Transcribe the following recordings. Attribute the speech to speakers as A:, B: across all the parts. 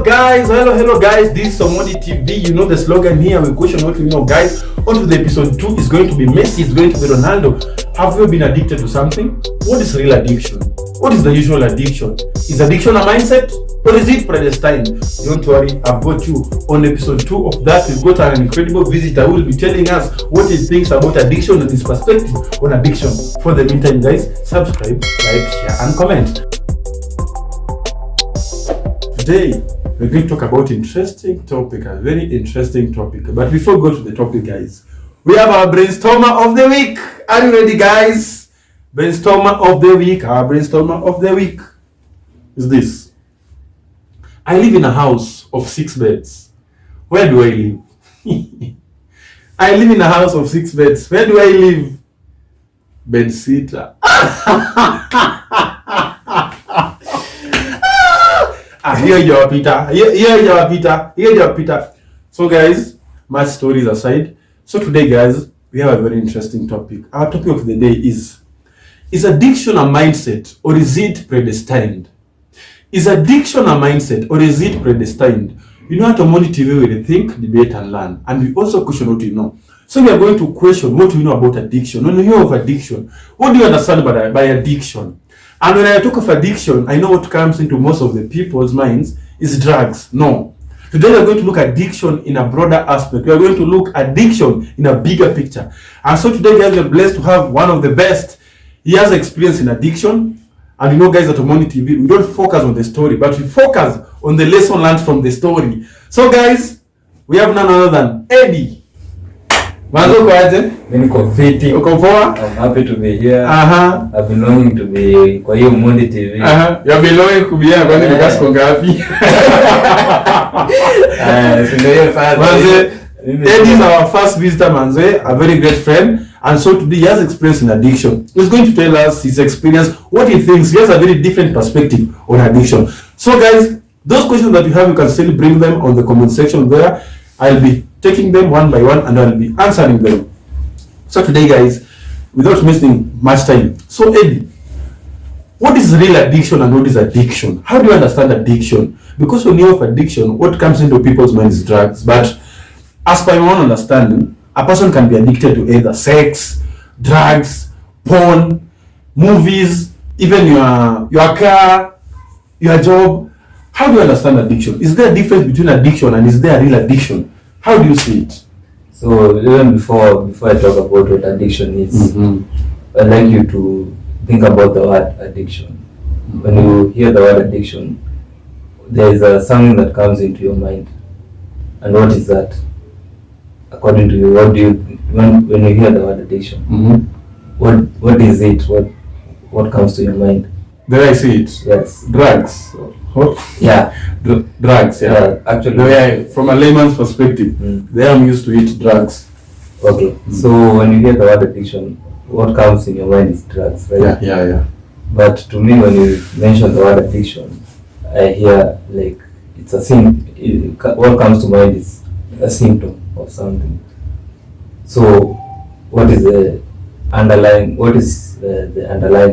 A: Hello guys, this is Somodi TV. You know the slogan here, we question what we know, guys. On to the episode 2 is going to be Messi, it's going to be Ronaldo. Have you been addicted to something? What is real addiction? What is the usual addiction? Is addiction a mindset or is it predestined? Don't worry, I've got you on episode 2 of that. We've got an incredible visitor who will be telling us what he thinks about addiction and his perspective on addiction. For the meantime, guys, subscribe, like, share and comment. Today, we're going to talk about a very interesting topic. But before we go to the topic, guys, we have our brainstormer of the week. Are you ready, guys? Brainstormer of the week. Our brainstormer of the week is this. I live in a house of 6 beds. Where do I live? I live in a house of 6 beds. Where do I live? Bed sitter. Here you are, Peter. So guys, much stories aside. So today, guys, we have a very interesting topic. Our topic of the day is addiction a mindset or is it predestined? Is addiction a mindset or is it predestined? You know, at Omoni TV, we rethink, debate and learn. And we also question what you know. So we are going to question what we know about addiction. When you hear of addiction, what do you understand by addiction? And when I talk of addiction, I know what comes into most of the people's minds is drugs. No. Today we are going to look at addiction in a broader aspect. We are going to look at addiction in a bigger picture. And so today, guys, we are blessed to have one of the best. He has experience in addiction. And you know, guys, at Omoni TV, we don't focus on the story, but we focus on the lesson learned from the story. So, guys, we have none other than Eddie.
B: I'm happy to be here. I've been longing to be kwa hiyo Omoni TV.
A: You've been longing to be here kwani nikasiko ngapi? Eddie is our first visitor, manze, a very great friend. And so today he has experience in addiction. He's going to tell us his experience, what he thinks. He has a very different perspective on addiction. So guys, those questions that you have, you can still bring them on the comment section there. I'll be taking them one by one and I'll be answering them. So today, guys, without wasting much time, so Eddie, what is real addiction and what is addiction? How do you understand addiction? Because when you have addiction, what comes into people's minds is drugs. But as per my own understanding, a person can be addicted to either sex, drugs, porn, movies, even your car, your job. How do you understand addiction? Is there a difference between addiction and is there a real addiction? How do you see it?
B: So even before I talk about what addiction is, I'd like you to think about the word addiction. When you hear the word addiction, there is something that comes into your mind. And what is that? According to you, what do you when you hear the word addiction? What is it? What comes to your mind?
A: There I see it.
B: Yes.
A: Drugs. What?
B: Yeah.
A: Drugs, yeah.
B: Actually,
A: from a layman's perspective, they are used to eat drugs.
B: Okay. So when you hear the word addiction, what comes in your mind is drugs, right?
A: Yeah.
B: But to me, when you mention the word addiction, I hear like it's a what comes to mind is a symptom of something. So what is the underlying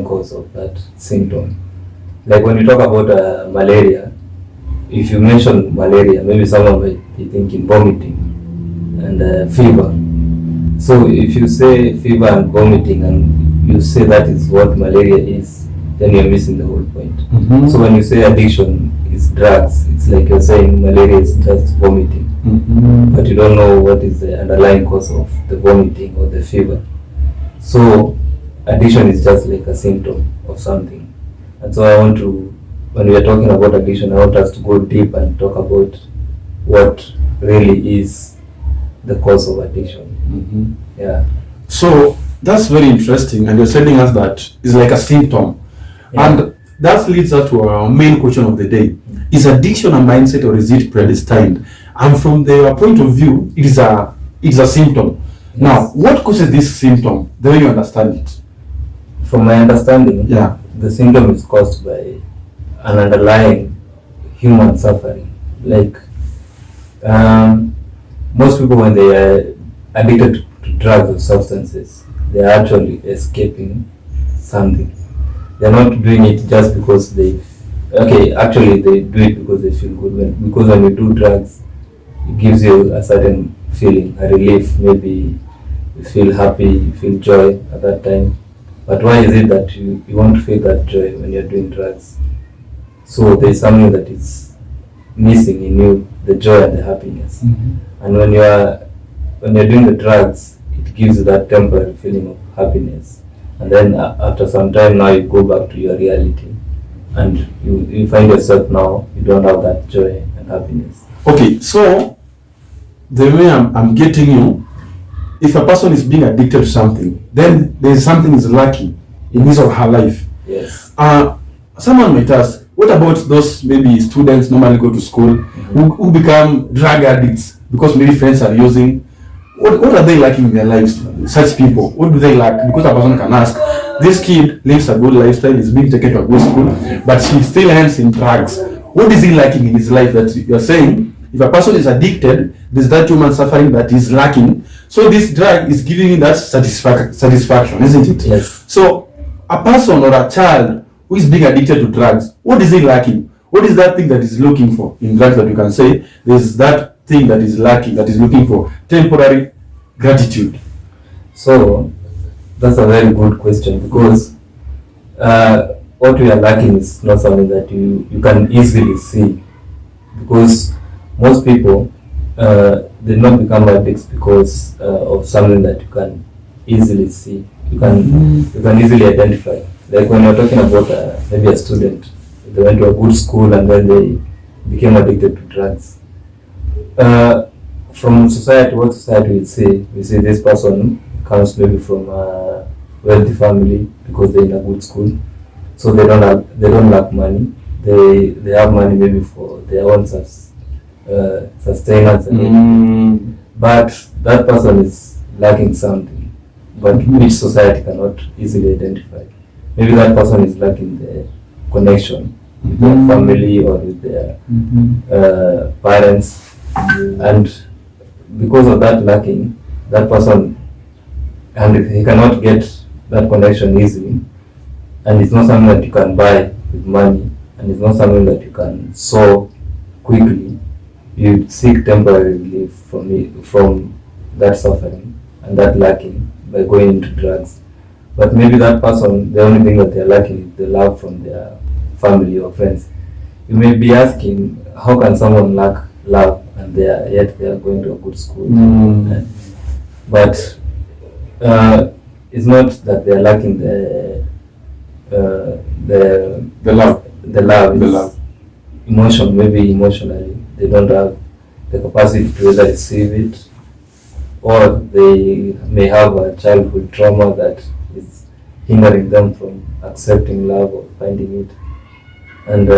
B: cause of that symptom? Like when you talk about malaria, if you mention malaria, maybe someone might be thinking vomiting and fever. So if you say fever and vomiting and you say that is what malaria is, then you're missing the whole point. So when you say addiction is drugs, it's like you're saying malaria is just vomiting. But you don't know what is the underlying cause of the vomiting or the fever. So addiction is just like a symptom of something. And so when we are talking about addiction, I want us to go deep and talk about what really is the cause of addiction. Yeah.
A: So that's very interesting, and you're telling us that it's like a symptom. Yeah. And that leads us to our main question of the day. Is addiction a mindset or is it predestined? And from their point of view, it's a symptom. Yes. Now, what causes this symptom, the way you understand it?
B: From my understanding, the symptom is caused by an underlying human suffering. Like most people, when they are addicted to drugs or substances, they are actually escaping something. They're not doing it just because they Okay, actually they do it because they feel good. Because when you do drugs, it gives you a certain feeling, a relief. Maybe you feel happy, you feel joy at that time. But why is it that you won't feel that joy when you're doing drugs? So there's something that is missing in you, the joy and the happiness. And when you're doing the drugs, it gives you that temporary feeling of happiness. And then after some time now you go back to your reality, and you find yourself now you don't have that joy and happiness.
A: Okay, so the way I'm getting you, if a person is being addicted to something, then there's something is lacking in his or her life.
B: Yes.
A: Someone might ask, what about those maybe students normally go to school who become drug addicts because maybe friends are using? What are they lacking in their lives? Such people, what do they lack? Because a person can ask, this kid lives a good lifestyle, is being taken to a good school, but he still ends in drugs. What is he lacking in his life that you're saying? If a person is addicted, there's that human suffering that is lacking. So this drug is giving you that satisfaction, isn't it?
B: Yes.
A: So a person or a child who is being addicted to drugs, what is he lacking? What is that thing that is looking for in drugs that you can say there's that thing that is lacking, that is looking for temporary gratitude?
B: So that's a very good question, because what we are lacking is not something that you can easily see, because most people they not become addicts because of something that you can easily see, you can easily identify. Like when you're talking about maybe a student, they went to a good school and then they became addicted to drugs. From society, what society will say, we say this person comes maybe from a wealthy family because they're in a good school, so they don't lack money. They have money maybe for their own sustenance, but that person is lacking something, but which society cannot easily identify. Maybe that person is lacking the connection with their family or with their parents, and because of that lacking, that person, and he cannot get that connection easily, and it's not something that you can buy with money, and it's not something that you can solve quickly. You seek temporary relief from that suffering and that lacking by going into drugs. But maybe that person, the only thing that they're lacking is the love from their family or friends. You may be asking, how can someone lack love and yet they are going to a good school? But it's not that they are lacking the
A: love.
B: The love. Emotion, maybe emotionally they don't have the capacity to either receive it, or they may have a childhood trauma that is hindering them from accepting love or finding it. And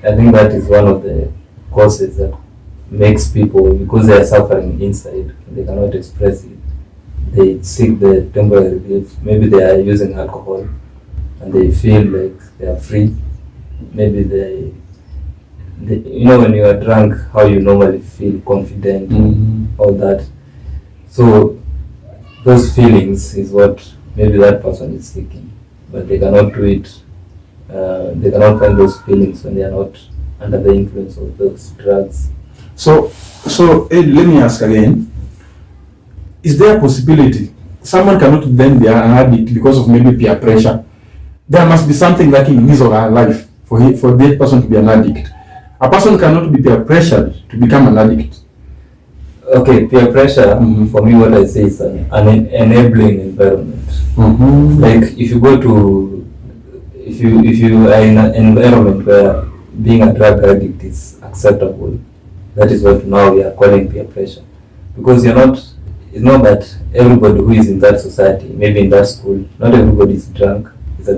B: I think that is one of the causes that makes people, because they are suffering inside, they cannot express it, they seek the temporary relief. Maybe they are using alcohol and they feel like they are free. Maybe they when you are drunk, how you normally feel confident, all that. So those feelings is what maybe that person is seeking, but they cannot do it. They cannot find those feelings when they are not under the influence of those drugs.
A: So Ed, let me ask again, is there a possibility someone cannot then be an addict because of maybe peer pressure? There must be something lacking in his or her life for that person to be an addict. A person cannot be peer pressured to become an addict.
B: Okay, peer pressure, for me, what I say is an enabling environment. Like if you are in an environment where being a drug addict is acceptable, that is what now we are calling peer pressure. Because it's not that everybody who is in that society, maybe in that school, not everybody is a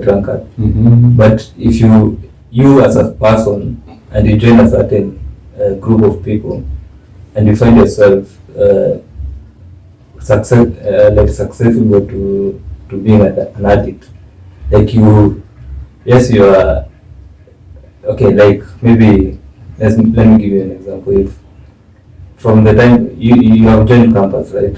B: drunkard. But if you as a person and you join a certain group of people and you find yourself successful to being an addict, like you are okay. Like maybe let me give you an example. If from the time you have joined campus, right?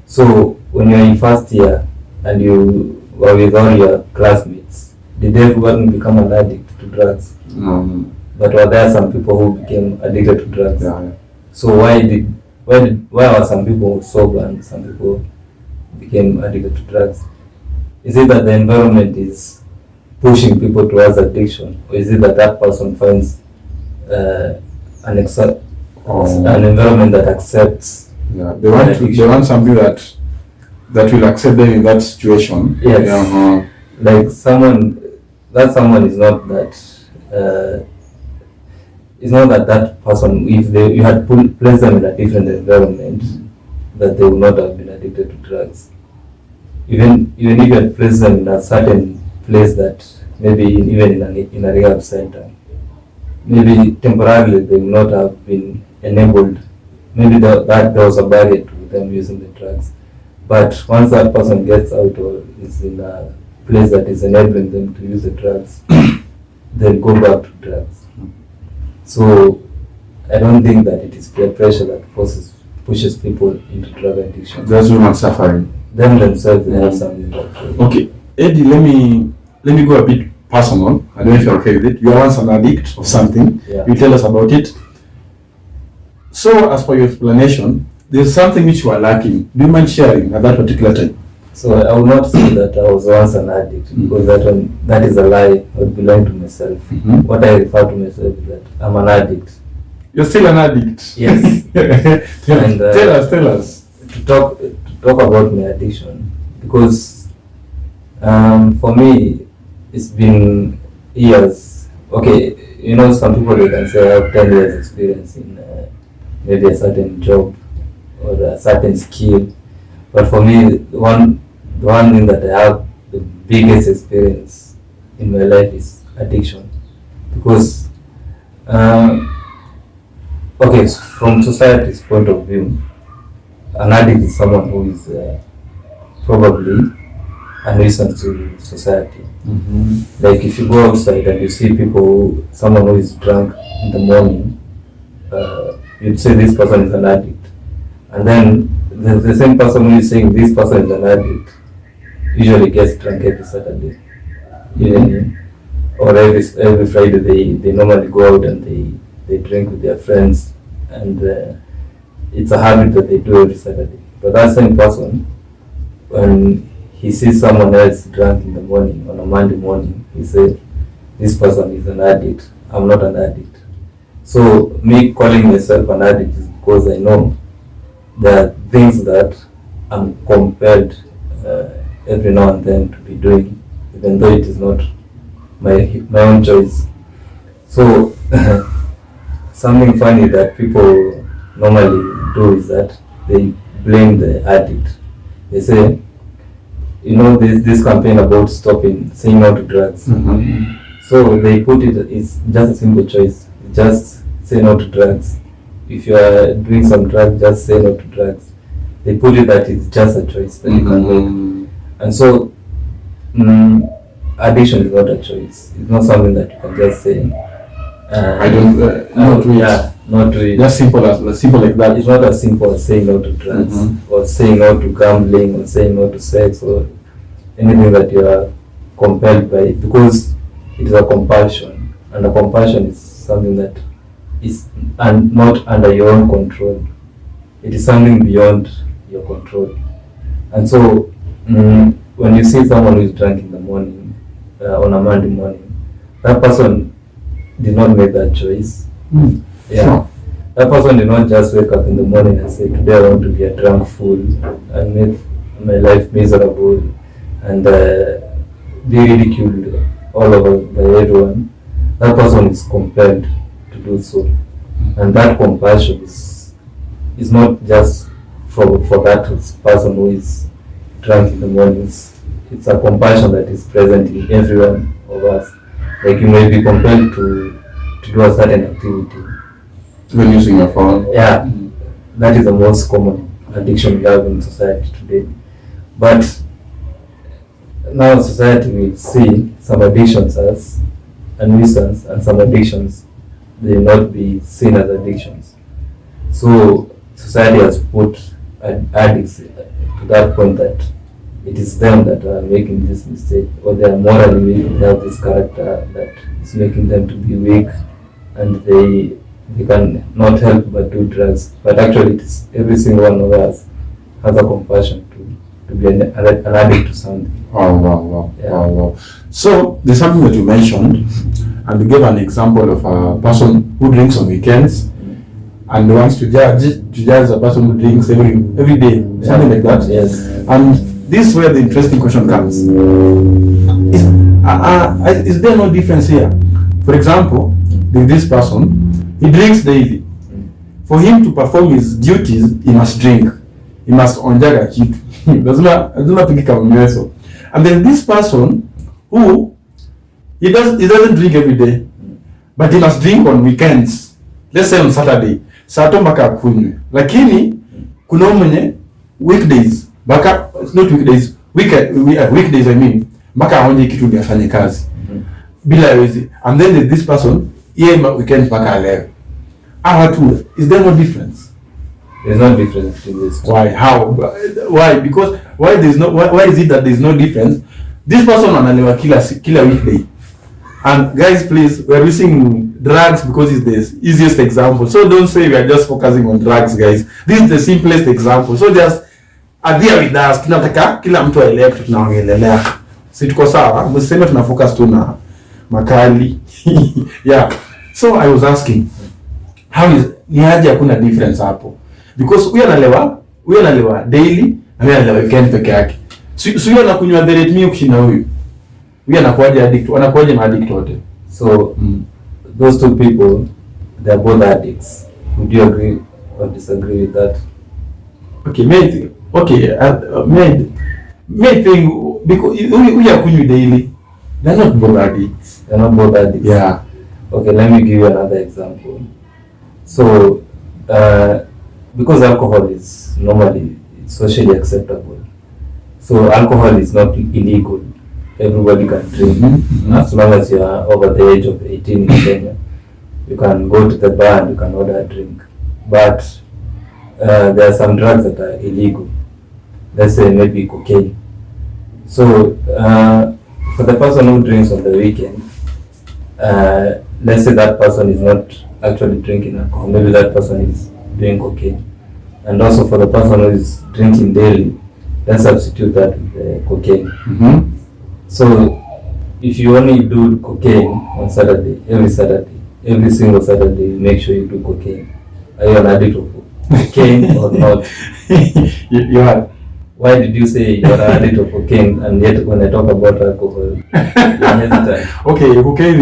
B: So when you're in first year and you were with all your classmates, did everyone become an addict to to drugs.
A: Mm.
B: But were there some people who became addicted to drugs?
A: Yeah.
B: So why are some people sober and some people became addicted to drugs? Is it that the environment is pushing people towards addiction, or is it that that person finds an environment that accepts?
A: Yeah, they want something that will accept them in that situation.
B: Yes.
A: Yeah.
B: Like someone is not that. It's not that person, if you had placed them in a different environment, that they would not have been addicted to drugs. Even if you had placed them in a certain place that maybe even in a rehab center, maybe temporarily they would not have been enabled. Maybe that there was a barrier to them using the drugs. But once that person gets out or is in a place that is enabling them to use the drugs, they'll go back to drugs. So I don't think that it is peer pressure that pushes people into drug addiction.
A: There's human suffering.
B: Them themselves, they have something that.
A: Okay, Eddie, let me go a bit personal. I don't know if you're okay with it. You are once an addict of something.
B: Yeah.
A: You tell us about it. So, as per your explanation, there's something which you are lacking. Do you mind sharing at that particular time?
B: So I will not say that I was once an addict, because that is a lie. I would be lying to myself.
A: Mm-hmm.
B: What I refer to myself is that I'm an addict.
A: You're still an addict.
B: Yes. And
A: tell us.
B: To talk about my addiction, because for me it's been years. Okay, some people, they can say I have 10 years experience in maybe a certain job or a certain skill, but for me the one thing that I have the biggest experience in my life is addiction. Because okay, from society's point of view, an addict is someone who is probably a nuisance to society.
A: Mm-hmm.
B: Like if you go outside and you see someone who is drunk in the morning, you'd say this person is an addict. And then the same person who is saying this person is an addict usually gets drunk every Saturday. Or every Friday they normally go out and they drink with their friends, and it's a habit that they do every Saturday. But that same person, when he sees someone else drunk in the morning, on a Monday morning, he says, this person is an addict, I'm not an addict. So me calling myself an addict is because I know there are things that I'm compelled every now and then to be doing, even though it is not my own choice. So something funny that people normally do is that they blame the addict. They say, this campaign about saying no to drugs.
A: Mm-hmm.
B: So they put it's just a simple choice. Just say no to drugs. If you are doing some drugs, just say no to drugs. They put it that it's just a choice that you can make. And so addiction is not a choice. It's not something that you can just say. Not really.
A: Just simple like that.
B: It's not as simple as saying no to drugs, or saying no to gambling, or saying no to sex, or anything that you are compelled by, because it is a compulsion, and a compulsion is something that is not under your own control. It is something beyond your control. And so when you see someone who is drunk in the morning, on a Monday morning, that person did not make that choice. Yeah. Sure. That person did not just wake up in the morning and say, today I want to be a drunk fool and make my life miserable and be ridiculed all over by everyone. That person is compelled to do so. And that compulsion is not just for that person who is drunk in the mornings. It's a compulsion that is present in every one of us. Like you may be compelled to do a certain activity.
A: When using your phone.
B: Yeah, that is the most common addiction we have in society today. But now society will see some addictions as a nuisance, and some addictions they will not be seen as addictions. So society has put addicts to that point that it is them that are making this mistake, or they are morally weak, they have this character that is making them to be weak, and they can not help but do drugs. But actually, it is every single one of us has a compassion to be an addict to something.
A: Wow.
B: Yeah.
A: Wow. So there's something that you mentioned, and you gave an example of a person who drinks on weekends and wants to judge a person who drinks every day, something like that.
B: Yes.
A: And this is where the interesting question comes. Is there no difference here? For example, this person, he drinks daily. For him to perform his duties, he must drink. He must onjaga kitu. Lazima piki kama mweso. And then this person who he doesn't drink every day, but he must drink on weekends. Let's say on Saturday. Sato mpaka akunywe. Lakini kuna mwenye weekdays, mpaka not weekdays, weekdays I mean, mpaka aonje kitu ndio afanye kazi. Bila hawezi. And then there's this person, yeye weekend mpaka alewe. Watu, is there no difference?
B: There's no difference between this.
A: Why? How? Why? Because why is it that there's no difference? This person analewa kila weekday. And guys, please, we're using drugs because it's the easiest example. So don't say we are just focusing on drugs, guys. This is the simplest example. So just adhere with us. Tunataka kila mtu aelewe kitu tunaongelelea. Si tuko sawa? Mseme tuna focus tu na makali. Yeah. So I was asking, ni aje hakuna difference hapo? Because huyu analewa daily na huyu analewa weekend peke yake. So huyu anakunywa the rate mimi kushinda huyu. Huyu anakuwaje addict wote?
B: So those two people, they are both addicts. Would you agree or disagree with that?
A: Okay, mate. Okay, mate thing, because we are kunywa daily. They're not both addicts.
B: They're not both addicts.
A: Yeah.
B: Okay, let me give you another example. So, because alcohol is normally socially acceptable, so alcohol is not illegal. Everybody can drink. As long as you are over the age of 18 in Kenya, you can go to the bar and you can order a drink. But there are some drugs that are illegal. Let's say maybe cocaine. So for the person who drinks on the weekend, let's say that person is not actually drinking alcohol. Maybe that person is doing cocaine. And also for the person who is drinking daily, let's substitute that with cocaine. So if you only do cocaine on Saturday, every single Saturday, make sure you do cocaine. Are you an addict of cocaine or not?
A: You are.
B: Why did you say you're an addict of cocaine, and yet when I talk about alcohol, you're hesitant?
A: Okay, cocaine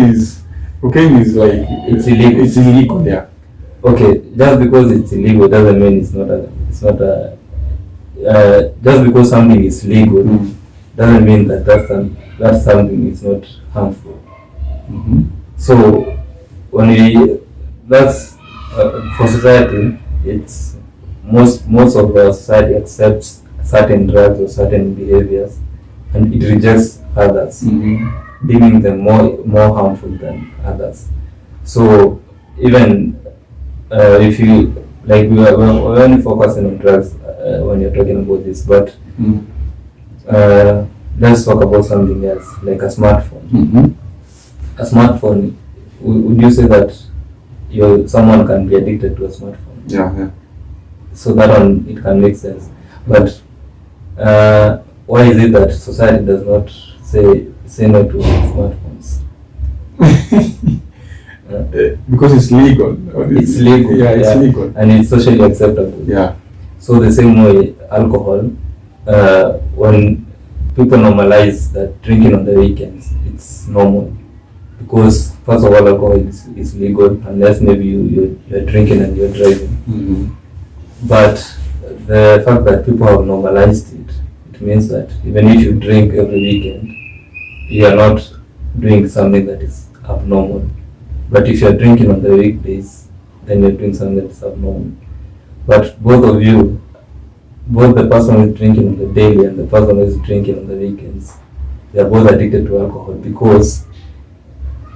A: is like
B: It's illegal.
A: It's illegal, yeah.
B: Okay, just because it's illegal doesn't mean it's not just because something is legal doesn't mean that that something is not harmful. So that's for society, it's most of our society accepts certain drugs or certain behaviors, and it rejects others, deeming them more harmful than others. So even if you like, we're only focusing on drugs when you're talking about this, but let's talk about something else, like a smartphone. A smartphone, would you say that someone can be addicted to a smartphone?
A: Yeah.
B: So that one, it can make sense. But why is it that society does not say no to smartphones?
A: Because it's legal.
B: It's legal.
A: Yeah, it's legal.
B: And it's socially acceptable.
A: Yeah.
B: So the same way, alcohol, when people normalize that drinking on the weekends, it's normal. Because first of all, alcohol is legal, unless maybe you're drinking and you're driving. But the fact that people have normalized it means that even if you drink every weekend, you are not doing something that is abnormal. But if you're drinking on the weekdays, then you're doing something that is abnormal. But both of you, both the person who is drinking on the daily and the person who is drinking on the weekends, they are both addicted to alcohol because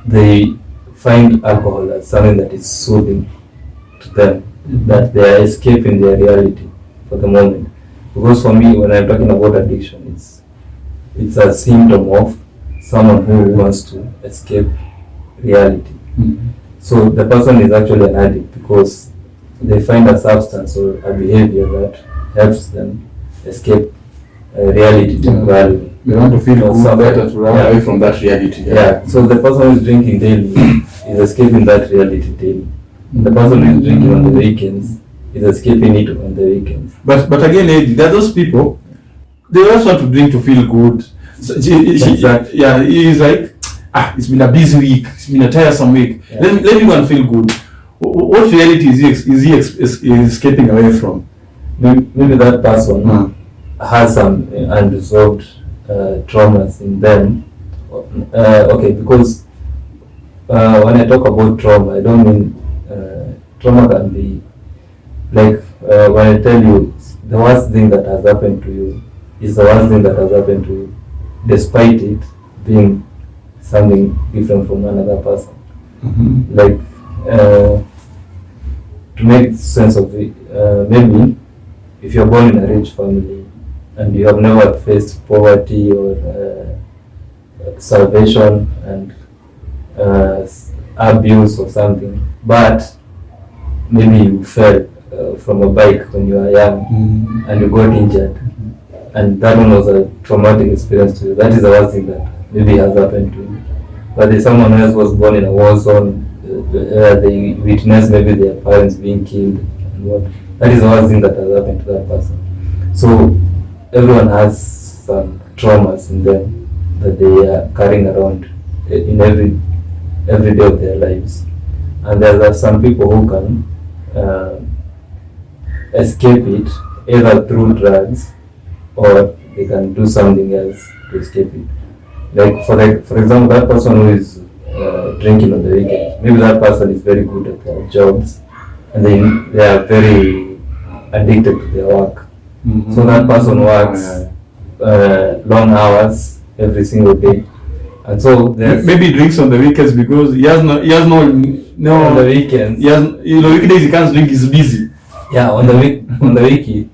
B: they find alcohol as something that is soothing to them, that they are escaping their reality for the moment. Because for me, when I'm talking about addiction, it's a symptom of someone who wants to escape reality. So the person is actually an addict because they find a substance or a behavior that helps them escape reality temporarily.
A: They want to feel good, better to run away from that reality.
B: Yeah. So the person who is drinking daily is escaping that reality daily. And the person who is drinking on the weekends is escaping it on the weekends.
A: But again, Eddie, there are those people, they just want to drink to feel good. So,
B: Exactly.
A: yeah, he's like, it's been a busy week, it's been a tiresome week.
B: Yeah.
A: Let me go and feel good. What reality is he escaping away from?
B: Maybe that person has some unresolved traumas in them. Okay, because when I talk about trauma, I don't mean trauma can be like when I tell you the worst thing that has happened to you is the worst thing that has happened to you, despite it being something different from another person. Like to make sense of it, maybe if you're born in a rich family and you have never faced poverty or starvation and abuse or something, but maybe you fell from a bike when you were young and you got injured, and that one was a traumatic experience to you. That is the worst thing that maybe has happened to you. But there's someone else was born in a war zone, they witnessed maybe their parents being killed, and what that is the worst thing that has happened to that person. So everyone has some traumas in them that they are carrying around in every day of their lives, and there are some people who can escape it either through drugs or they can do something else to escape it. Like for example, that person who is drinking on the weekend, maybe that person is very good at their jobs and they are very addicted to their work. So that person works long hours every single day, and so
A: maybe he drinks on the weekends because he has no
B: on the weekends.
A: Weekdays he can't drink, he's busy.
B: Yeah, on the weekdays,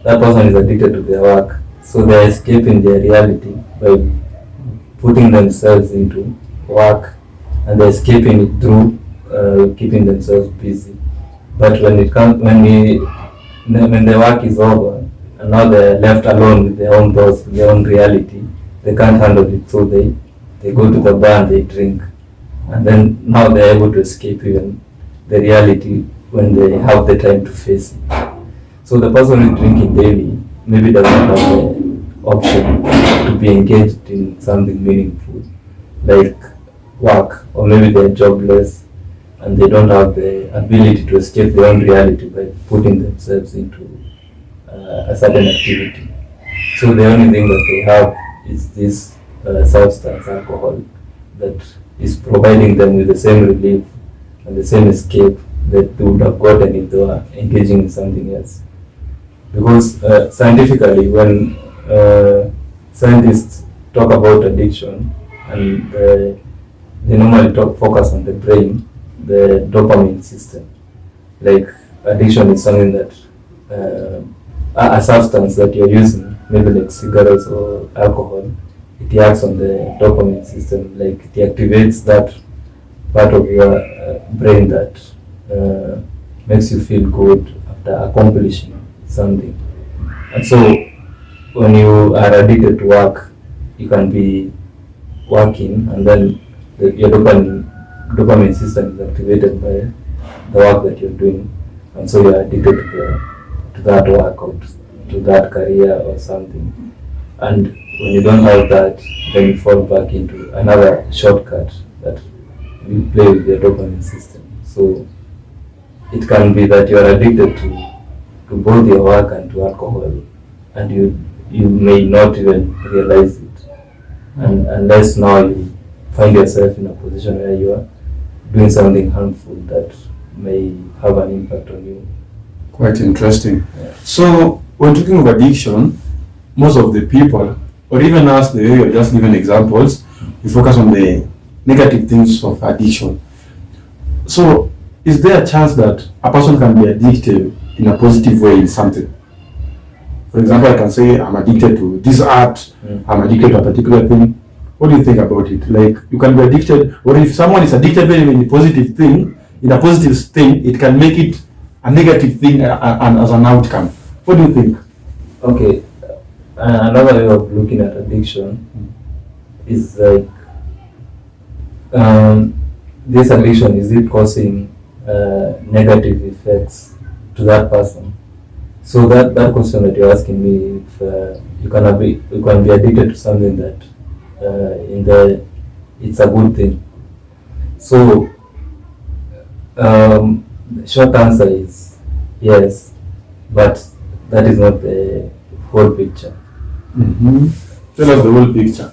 B: that person is addicted to their work, so they're escaping their reality by putting themselves into work, and they're escaping it through keeping themselves busy. But when the work is over and now they're left alone with their own thoughts, their own reality, they can't handle it, so they go to the bar and they drink, and then now they're able to escape even the reality when they have the time to face it. So the person who is drinking daily maybe doesn't have the option to be engaged in something meaningful like work, or maybe they're jobless and they don't have the ability to escape their own reality by putting themselves into a certain activity. So the only thing that they have is this substance, alcohol, that is providing them with the same relief and the same escape that they would have gotten if they were engaging in something else. Because scientifically, when scientists talk about addiction, and they normally focus on the brain, the dopamine system. Like addiction is something that a substance that you're using, maybe like cigarettes or alcohol, it acts on the dopamine system, like it activates that part of your brain that makes you feel good after accomplishing something. And so when you are addicted to work, you can be working and then your dopamine system is activated by the work that you're doing, and so you're addicted to that work or to that career or something. And when you don't have that, then you fall back into another shortcut that you play with your dopamine system. So it can be that you are addicted to both your work and to alcohol, and you may not even realize it, and unless now you find yourself in a position where you are doing something harmful that may have an impact on you.
A: Quite interesting.
B: Yeah.
A: So when talking of addiction, most of the people, or even us, the way you're just giving examples, we focus on the negative things of addiction. So is there a chance that a person can be addicted in a positive way in something? For example, I can say I'm addicted to this art, I'm addicted to a particular thing. What do you think about it? Like, you can be addicted, or if someone is addicted in a positive thing, it can make it a negative thing and as an outcome. What do you think?
B: Okay, another way of looking at addiction is like, this addiction, is it causing negative effects to that person? So that question that you're asking me, if you can be addicted to something that it's a good thing. So the short answer is yes, but that is not the whole picture.
A: Tell us the whole picture.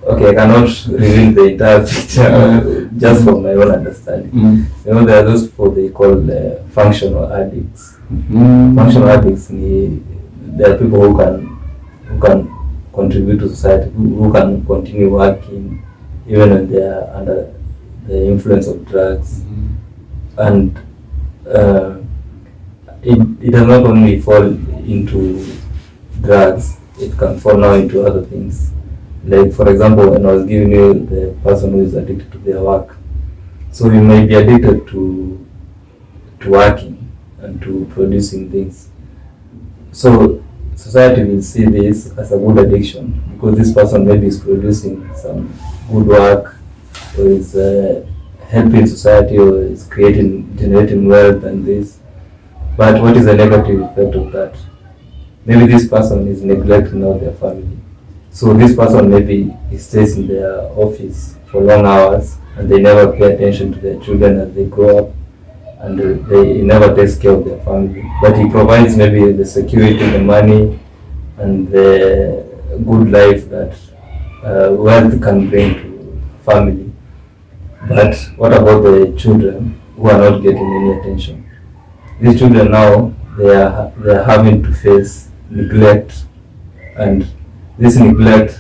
B: Okay, I cannot reveal the entire picture just from my own understanding. You know, there are those people they call functional addicts. Functional addicts, there are people who can contribute to society, who can continue working even when they are under the influence of drugs. And it does not only fall into drugs, it can fall now into other things. Like, for example, when I was giving you the person who is addicted to their work. So you may be addicted to working and to producing things. So society will see this as a good addiction because this person maybe is producing some good work, or is helping society, or is generating wealth and this. But what is the negative effect of that? Maybe this person is neglecting all their family. So this person maybe stays in their office for long hours and they never pay attention to their children as they grow up, and he never takes care of their family. But he provides maybe the security, the money, and the good life that wealth can bring to family. But what about the children who are not getting any attention? These children now, they are having to face neglect, and this neglect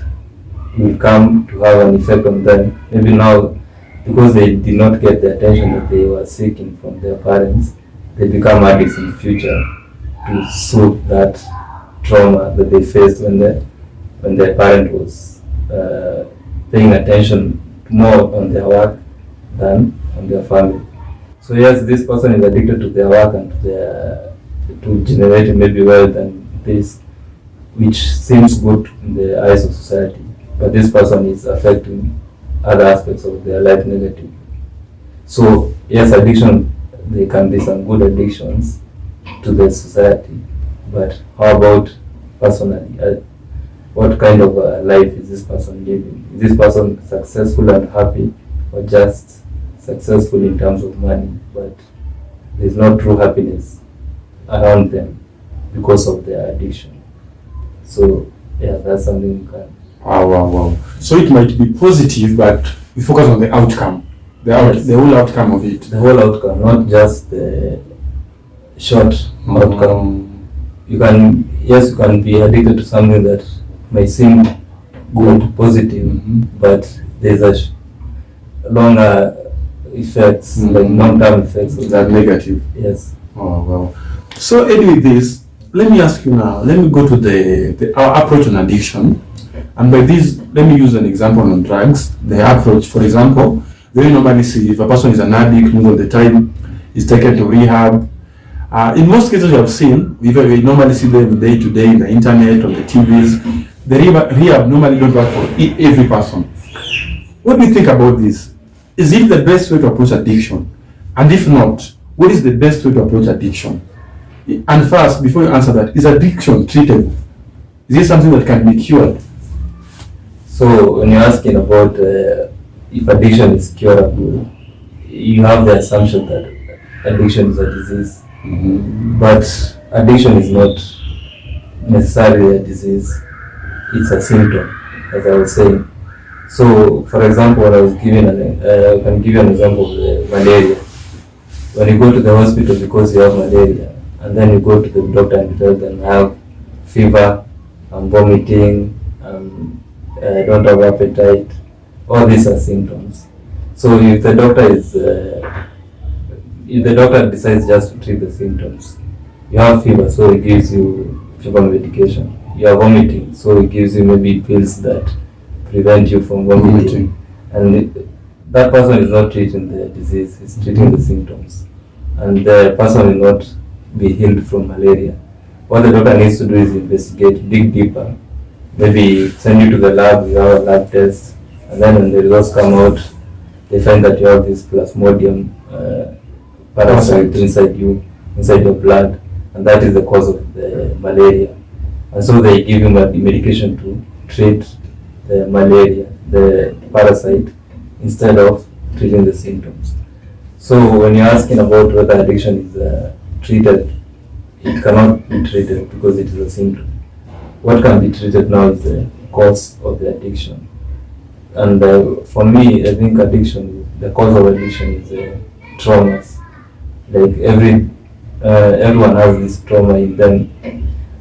B: will come to have an effect on them. Maybe now, because they did not get the attention that they were seeking from their parents, they become addicts in the future to soothe that trauma that they faced when their parent was paying attention more on their work than on their family. So yes, this person is addicted to their work and to generating maybe wealth and this, which seems good in the eyes of society, but this person is affecting other aspects of their life negatively. So yes, addiction, there can be some good addictions to the society, but how about personally? What kind of life is this person living? Is this person successful and happy, or just successful in terms of money, but there's no true happiness around them because of their addiction? So yeah, that's something you can.
A: Wow. So it might be positive, but we focus on the outcome, the whole outcome of it.
B: The whole outcome, not just the short outcome. You can be addicted to something that may seem good, positive, but there's a longer effects, like long-term effects
A: that negative.
B: Yes.
A: Oh wow. So anyway, let me ask you now. Let me go to our approach on addiction, and by this, let me use an example on drugs. The approach, for example, we normally see if a person is an addict, most of the time is taken to rehab. In most cases, we have seen, we normally see them day to day in the internet, on the TVs. The rehab normally don't work for every person. What do you think about this? Is it the best way to approach addiction? And if not, what is the best way to approach addiction? And first, before you answer that, is addiction treatable? Is it something that can be cured?
B: So when you're asking about if addiction is curable, you have the assumption that addiction is a disease. But addiction is not necessarily a disease, it's a symptom, as I was saying. So, for example, I can give you an example of malaria. When you go to the hospital because you have malaria, and then you go to the doctor and tell them I have fever, I'm vomiting, I don't have appetite, all these are symptoms. So if the doctor decides just to treat the symptoms, you have fever, so he gives you fever medication. You are vomiting, so it gives you maybe pills that prevent you from vomiting. And that person is not treating the disease, he's treating the symptoms. And the person will not be healed from malaria. What the doctor needs to do is investigate, dig deeper, maybe send you to the lab, you have a lab test, and then when the results come out, they find that you have this plasmodium parasite inside your blood, and that is the cause of the malaria. And so they give you medication to treat the malaria, the parasite, instead of treating the symptoms. So when you're asking about whether addiction is treated, it cannot be treated because it is a symptom. What can be treated now is the cause of the addiction. And for me, I think the cause of addiction is traumas. Like everyone has this trauma in them,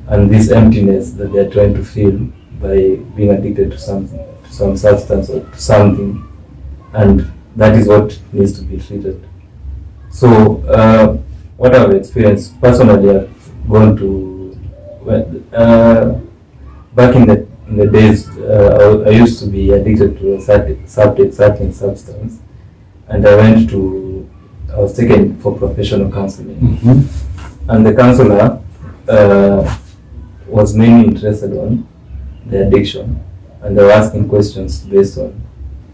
B: and this emptiness that they are trying to fill by being addicted to something, to some substance or to something, and that is what needs to be treated. So what I've experienced personally, I've gone to back in the days, I used to be addicted to a certain substance, and I was taken for professional counseling, and the counselor was mainly interested on the addiction, and they were asking questions based on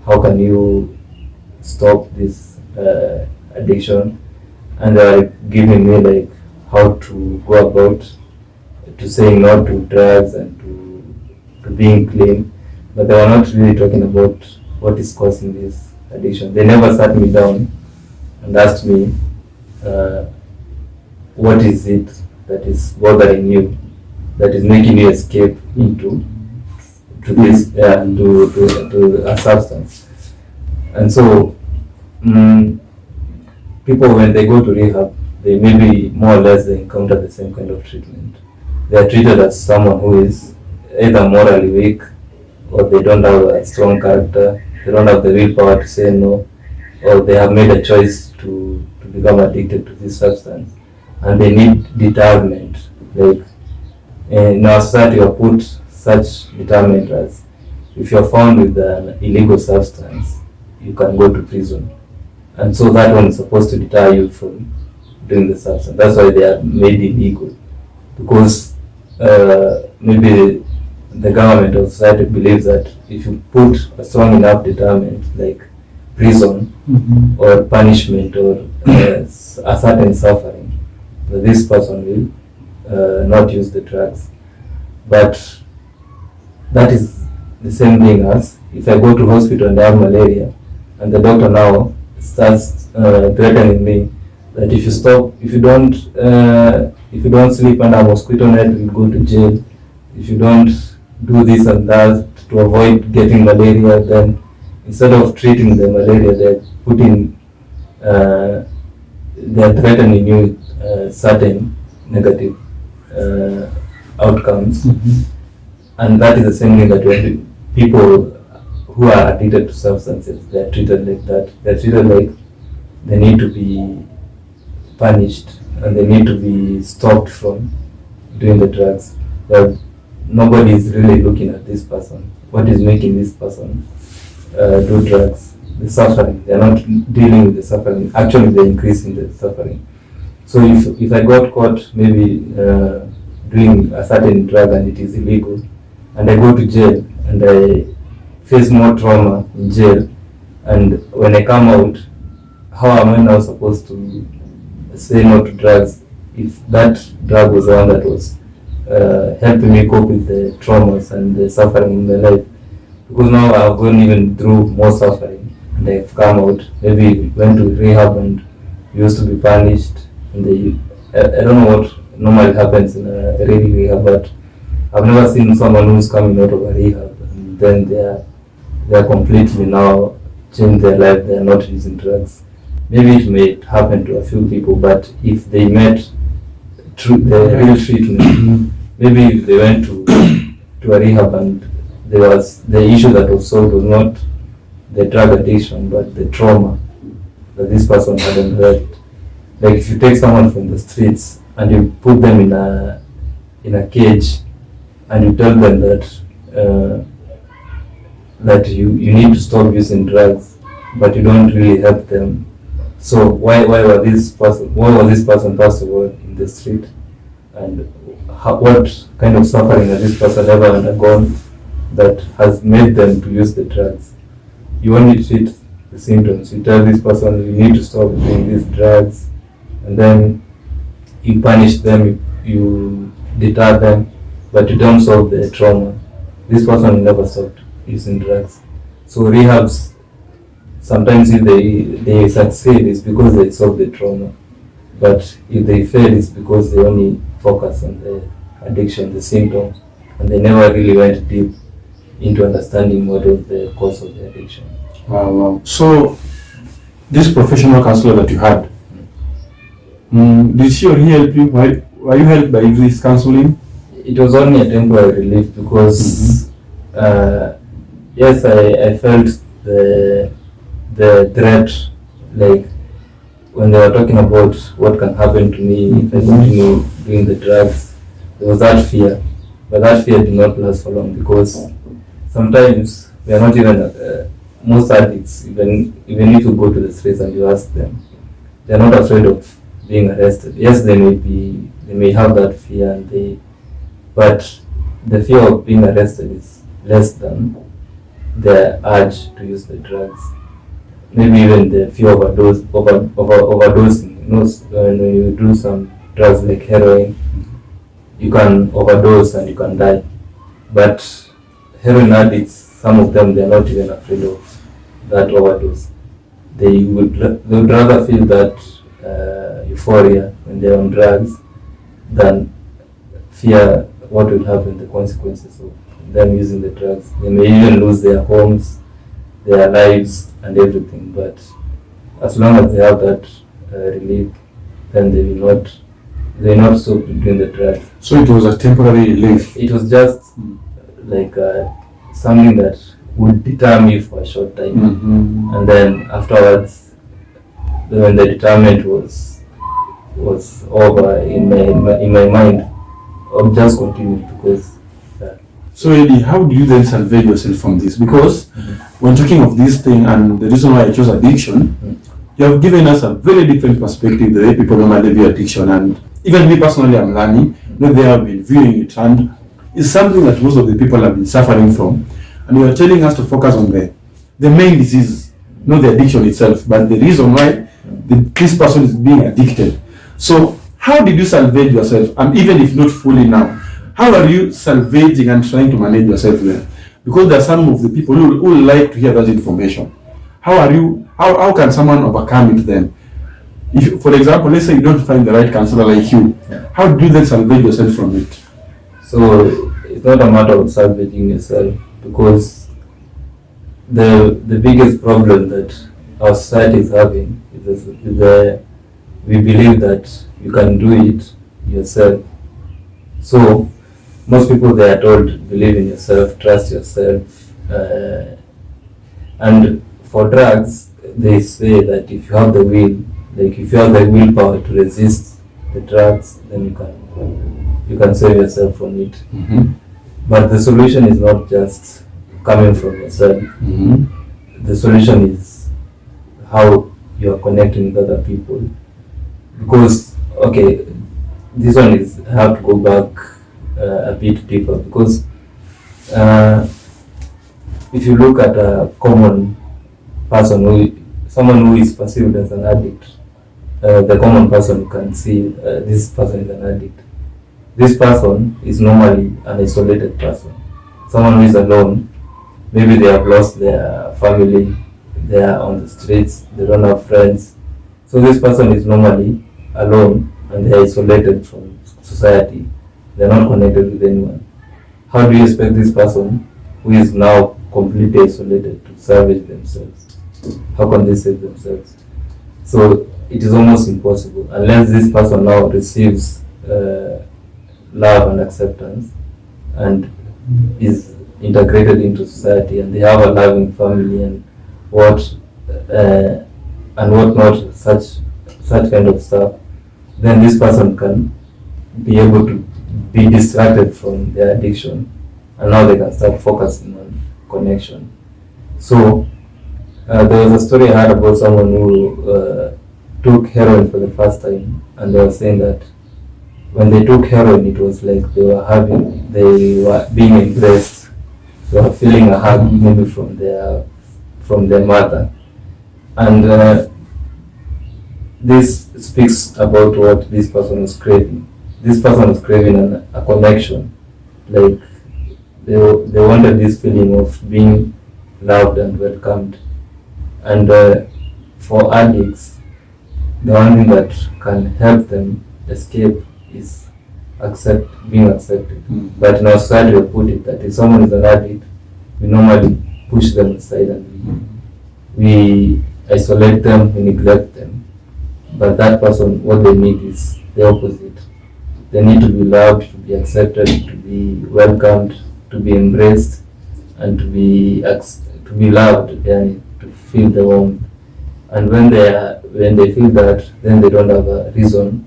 B: how can you stop this addiction, and they were giving me like how to go about to saying no to drugs and to being clean, but they were not really talking about what is causing this addiction. They never sat me down and asked me what is it that is bothering you, that is making you escape into this to a substance. And so people, when they go to rehab, they maybe more or less they encounter the same kind of treatment. They are treated as someone who is either morally weak, or they don't have a strong character, they don't have the willpower to say no, or they have made a choice to become addicted to this substance, and they need deterrent. Like in our society, we have put such deterrent as if you are found with an illegal substance, you can go to prison, and so that one is supposed to deter you from doing the substance. That's why they are made illegal, because maybe the government or society believes that if you put a strong enough deterrent, like prison or punishment or a certain suffering, that this person will not use the drugs. But that is the same thing as if I go to hospital and I have malaria, and the doctor now starts threatening me that if you don't sleep under a mosquito net, you'll go to jail. If you don't do this and that to avoid getting malaria, then instead of treating the malaria, they're threatening you with certain negative outcomes. And that is the same thing that when people who are addicted to substances, they're treated like that. They're treated like they need to be punished and they need to be stopped from doing the drugs. But nobody is really looking at this person. What is making this person do drugs? The suffering. They're not dealing with the suffering. Actually, they're increasing the suffering. So if I got caught maybe doing a certain drug and it is illegal, and I go to jail and I face more trauma in jail, and when I come out, how am I now supposed to say no to drugs if that drug was the one that was helping me cope with the traumas and the suffering in my life? Because now I've gone even through more suffering and I've come out, maybe went to rehab and used to be punished, and I don't know what normally happens in a real rehab, but I've never seen someone who's coming out of a rehab and then they're completely now changed their life, they're not using drugs. Maybe it may happen to a few people, but if they met the real treatment, maybe if they went to a rehab and the issue that was solved was not the drug addiction, but the trauma that this person had endured. Like if you take someone from the streets and you put them in a in a cage and you tell them that you need to stop using drugs, but you don't really help them. So why was this person first of all in the street, and what kind of suffering has this person ever undergone that has made them to use the drugs? You only treat the symptoms. You tell this person you need to stop doing these drugs, and then you punish them, you deter them, but you don't solve the trauma. This person never stopped using drugs. So rehabs, sometimes if they succeed, it's because they solve the trauma. But if they fail, it's because they only focus on the addiction, the symptoms, and they never really went deep into understanding what was the cause of the addiction.
A: Wow. So, this professional counselor that you had, did she or he help you? Were you helped by this counseling?
B: It was only a temporary relief because, yes, I felt the threat, like when they were talking about what can happen to me if I continue doing the drugs. There was that fear, but that fear did not last for long because sometimes we are not even most addicts, even if you go to the streets and you ask them, they are not afraid of being arrested. Yes, they may have that fear, but the fear of being arrested is less than the urge to use the drugs. Maybe even the fear of overdosing. When you do some drugs like heroin, you can overdose and you can die. But heroin addicts, some of them, they are not even afraid of that overdose. They would rather feel that euphoria when they are on drugs than fear what will happen, the consequences of them using the drugs. They may even lose their homes, their lives, and everything. But as long as they have that relief, then they will not stop doing the drugs.
A: So it was a temporary relief.
B: It was just like something that would deter me for a short time, and then afterwards, when the deterrent was over in my mind, I'll just continue because.
A: So Eddie, how do you then salvage yourself from this? Because when talking of this thing and the reason why I chose addiction, you have given us a very different perspective the way people normally view addiction, and even me personally, I'm learning. They have been viewing it, and it's something that most of the people have been suffering from. And you are telling us to focus on the main disease, not the addiction itself, but the reason why this person is being addicted. So how did you salvage yourself? And even if not fully now, how are you salvaging and trying to manage yourself there? Because there are some of the people who like to hear that information. How can someone overcome it then? If, for example, let's say you don't find the right counselor like you, how do you then salvage yourself from it?
B: So it's not a matter of salvaging yourself, because the biggest problem that our society is having is we believe that you can do it yourself. So most people, they are told, believe in yourself, trust yourself, and for drugs they say that if you have the will, like if you have the willpower to resist the drugs, then you can save yourself from it. But the solution is not just coming from yourself. The solution is how you are connecting with other people. Because, okay, this one is, I have to go back a bit deeper, because if you look at a common person, someone who is perceived as an addict, the common person can see this person is an addict. This person is normally an isolated person. Someone who is alone, maybe they have lost their family, they are on the streets, they don't have friends. So this person is normally alone and they are isolated from society. They are not connected with anyone. How do you expect this person who is now completely isolated to salvage themselves? How can they save themselves? So it is almost impossible unless this person now receives love and acceptance and is integrated into society, and they have a loving family and what not, such kind of stuff. Then this person can be able to be distracted from their addiction, and now they can start focusing on connection. So there was a story I heard about someone who took heroin for the first time, and they were saying that when they took heroin, it was like they were being embraced, they were feeling a hug maybe from their mother, and this speaks about what this person was craving. This person was craving a connection, like they wanted this feeling of being loved and welcomed. And for addicts, the one thing that can help them escape is being accepted. But in our society, we put it that if someone is an addict, we normally push them aside and we isolate them, we neglect them. But that person, what they need is the opposite. They need to be loved, to be accepted, to be welcomed, to be embraced, and to be loved, and to feel the warmth. And when they feel that, then they don't have a reason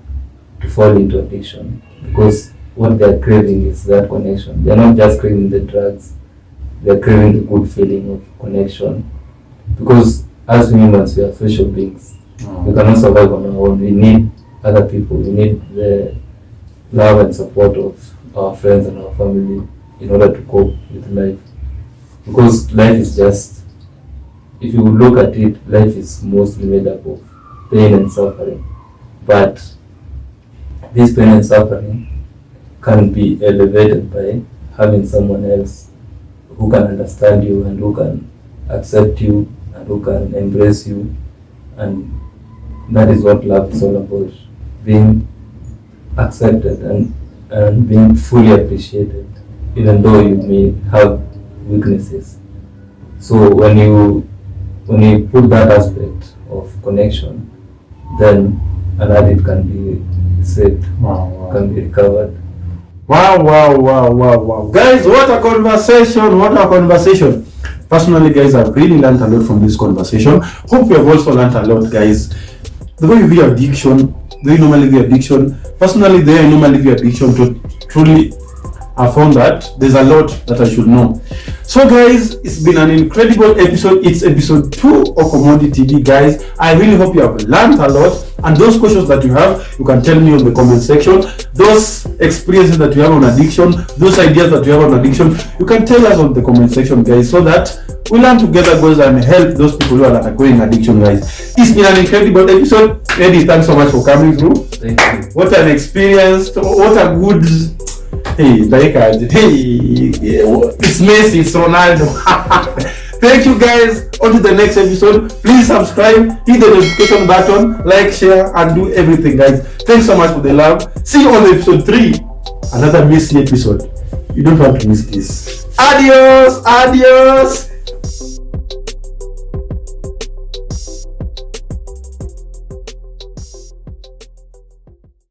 B: to fall into addiction, because what they are craving is that connection. They are not just craving the drugs; they are craving the good feeling of connection. Because as humans, we are social beings. We cannot survive on our own. We need other people. We need the love and support of our friends and our family in order to cope with life. Because life is just, if you look at it, life is mostly made up of pain and suffering. But this pain and suffering can be elevated by having someone else who can understand you and who can accept you and who can embrace you. And that is what love is all about, being accepted and being fully appreciated, even though you may have weaknesses. So when you put that aspect of connection, then an addict can be saved, can be recovered.
A: Wow. Guys, what a conversation. Personally, guys, I've really learned a lot from this conversation. Hope you have also learned a lot, guys. The way you view addiction, personally, the way I normally view addiction, to truly I found that there's a lot that I should know. So guys, it's been an incredible episode. It's episode 2 of Commodity TV, guys. I really hope you have learned a lot, and those questions that you have, you can tell me in the comment section. Those experiences that you have on addiction, those ideas that you have on addiction, you can tell us on the comment section, guys, so that we learn together, guys, and help those people who are undergoing addiction, guys. It's been an incredible episode. Eddie, thanks so much for coming through.
B: Thank you.
A: What an experience. What a good... Hey, it's Messi, it's Ronaldo. Thank you, guys. On to the next episode. Please subscribe, hit the notification button, like, share, and do everything, guys. Thanks so much for the love. See you on episode 3. Another Messi episode. You don't want to miss this. Adios.